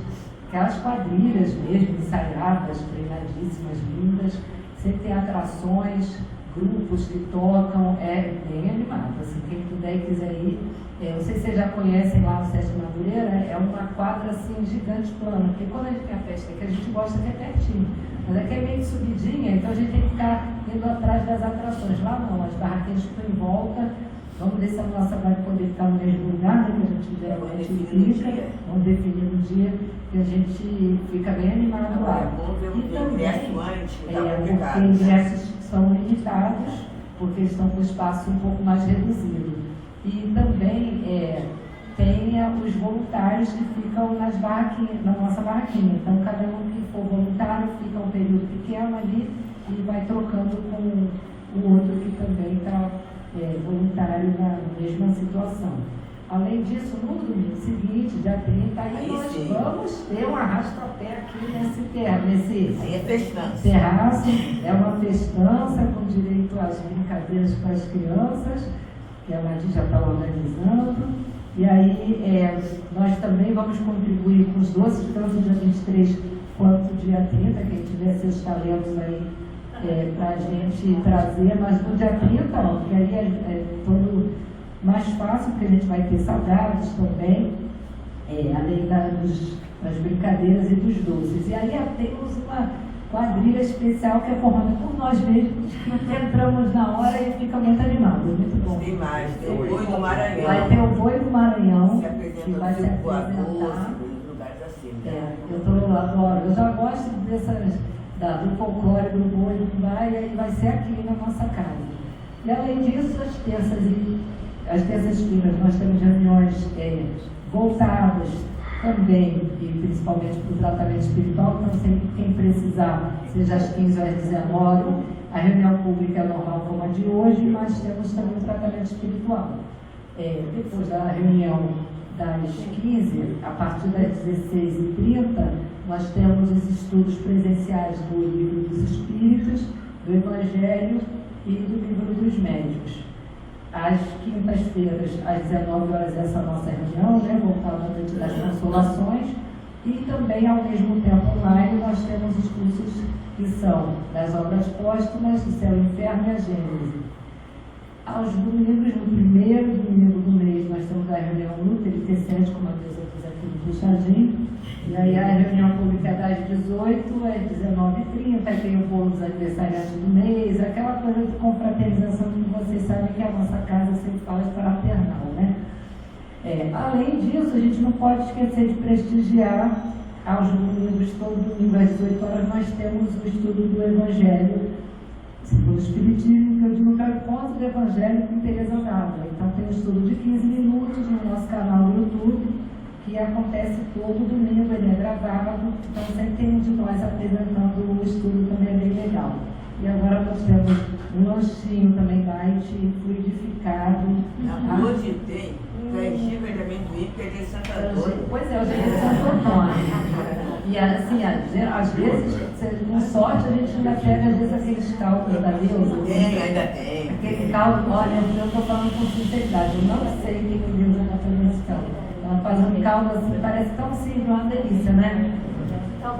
aquelas quadrilhas mesmo, ensaiadas, treinadíssimas, lindas, sempre tem atrações, grupos que tocam, é bem animado. Assim, quem puder e quiser ir, não sei se vocês já conhecem lá no Sesc Madureira, é uma quadra assim gigante plana, porque quando a gente tem a festa que a gente gosta que é pertinho, mas aqui é meio que subidinha, então a gente tem que ficar indo atrás das atrações. Lá não, as barraquinhas ficam em volta. Vamos ver se a nossa vai poder ficar no mesmo lugar, né, que a gente geralmente fica. Vamos definir no dia que a gente fica bem animado lá. E também, porque ingressos são limitados, porque eles estão com o espaço um pouco mais reduzido. E também tem os voluntários que ficam nas barraquinhas, na nossa barraquinha. Então, cada um que for voluntário fica um período pequeno ali e vai trocando com o outro que também está voluntário na mesma situação. Além disso, no domingo seguinte, dia 30, aí nós vamos ter um arrasta-pé aqui nesse terraço. É uma festança com direito às brincadeiras para as crianças, que a Madi já está organizando. E aí nós também vamos contribuir com os doces, tanto dia 23 quanto dia 30, quem tiver seus talentos aí para a gente trazer, mas no dia 30, porque aí é todo mais fácil, porque a gente vai ter salgados também, além das brincadeiras e dos doces. E aí temos uma quadrilha especial que é formada por nós mesmos, que entramos na hora e fica muito animado, muito bom. Tem mais, tem o Boi do Maranhão. Vai ter o Boi do Maranhão, que vai se apresentar. lugares assim, né? Eu adoro, eu já gosto do folclore do boi do Fubá, e aí vai ser aqui na nossa casa. E além disso, as terças-feiras nós temos reuniões voltadas também, e principalmente para o tratamento espiritual, então sempre quem precisar, seja às 15 ou às 19, a reunião pública é normal como a de hoje, mas temos também o tratamento espiritual. Depois da reunião das 15, a partir das 16h30, nós temos os estudos presenciais do Livro dos Espíritos, do Evangelho e do Livro dos Médiuns. Às quintas-feiras, às 19 horas, essa nossa reunião, voltada à Noite das Consolações, e também, ao mesmo tempo, online, nós temos os cursos que são das obras póstumas, o Céu e o Inferno e a Gênese. Aos domingos, no primeiro domingo do mês, nós temos a reunião luta e T7, como a Deusa diz aqui no puxadinho. E aí a reunião pública é das 18 às 19h30, aí tem o bolo dos aniversariantes do mês, aquela coisa de confraternização que vocês sabem que a nossa casa sempre fala de fraternal, né? Além disso, a gente não pode esquecer de prestigiar aos domingos, todo domingo às 18 horas, nós temos o estudo do Evangelho segundo o Espiritismo, que eu digo que é o encontro do Evangelho com Teresa Dávila. Então tem um estudo de 15 minutos no nosso canal no YouTube, que acontece todo domingo, ele é gravado, então sempre tem um de nós apresentando o estudo, também é bem legal. E agora nós temos um lanchinho também light, fluidificado. Hoje tem canjica de amendoim, que é de Santo Antônio. Pois é, hoje é de Santo Antônio. E assim, às vezes, com sorte, a gente ainda pega às vezes aqueles caldos da Deusa. Tem, ainda tem. Aquele caldo, olha, eu estou falando com sinceridade, eu não sei o que o Deus está fazendo esse caldo. Ela faz um caldo assim, parece tão simples, uma delícia, né? Então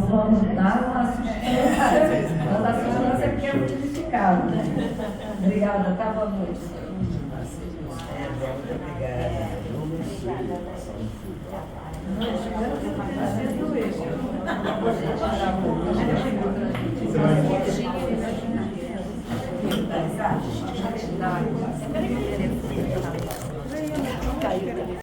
vamos dar uma sustância, porque é fluidificado. Obrigada, tá? Boa noite. Obrigada.